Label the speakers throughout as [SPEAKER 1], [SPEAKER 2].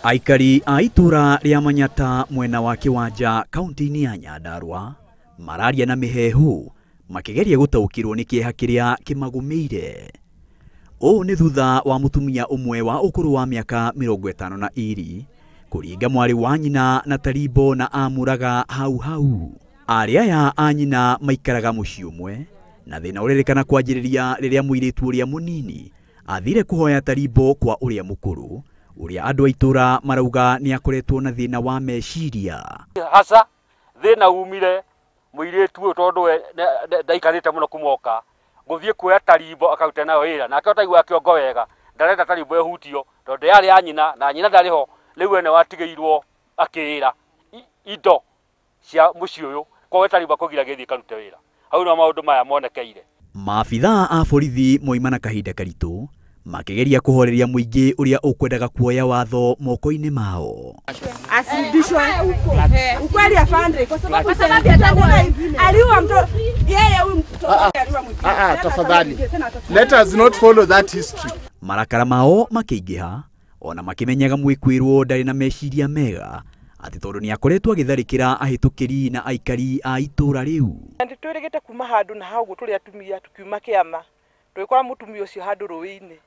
[SPEAKER 1] Aikari a itura ria Manyatta mwena wa kiwanja kaunti-ini ya Nyandarũa mararia na mihehu makigeria gutaukirwo ni kieha kiria kimagumeire. O ni thutha wa mutumia umwe wa ukuru wa miaka 52 kuringa mwari wa nyina na taribo na amuraga hau. Aria ya anyina maikaraga mucii umwe na thina uririkana kwanjiriria riria muiritu uria munini athire kuhoya taribo kwa uria mukuru uria andu a itura marauga ni akoretwo na thina wa meciria.
[SPEAKER 2] Hasa thina umire muiritu tondu ndaikarite muno kumoka guthie kuoya taribo akaruta nayo wira na akotagwa kiongo wega ndarenda taribo ehutio tondu yari anyina na nyina ndariho riu ene watigeirwo akira indo cia mucii uyu kwa taribo kugira githie karute wira hau no maundu maya monekeire.
[SPEAKER 1] Maabitha a borithi moimana kahinda karitu makigeria kuhoreria muingi uria ukwendaga kuoya watho moko-ini mao.
[SPEAKER 3] Asibishwe ukweli afande kwa sababu aliua mtoto yeye huyu mtoto aliua mwingine.
[SPEAKER 4] Tafadhali let us not follow that history.
[SPEAKER 1] Marakara mao makiingiha ona makimenyaga mwikwirwo ndari na meciria mega ati tondu ni akoretwo agitharikira ahitukiri na aikari a itura riu.
[SPEAKER 5] Twirigite kuma handu na hau tuli atumia tukiuma kiama twikora mutumia ucio handu ruwi-ini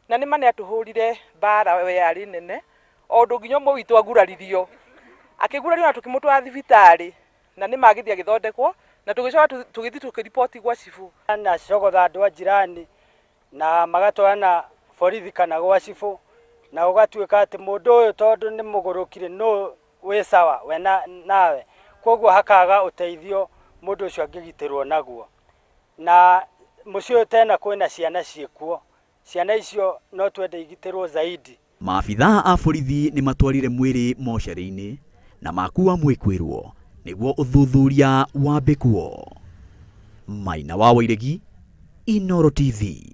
[SPEAKER 5] na ni mane atuhurire bara we yari nene o ndunginyo mo witu aguraririo akigurario na tukimutwa thibitari na ni magithia agithondekwo na tugicoka tugithi tukiripoti gwa cifu
[SPEAKER 6] na cogotha andu a jirani na magatwarana borithi kana gwa cifu na ugatuika ati mundu uyu tondu ni mugurukire no we sawa we nawe koguo hakaga uteithio mundu ucio angigitirwo naguo na mucio tena kwina ciana ciekuo ciana icio no twende igitirwo zaidi.
[SPEAKER 1] Maabitha a borithi ni matwarire mwiri mochari-ini na makuwa mwikwirwo niguo uthuthuria wambikwo. Maina wa Wairegi, Inooro TV.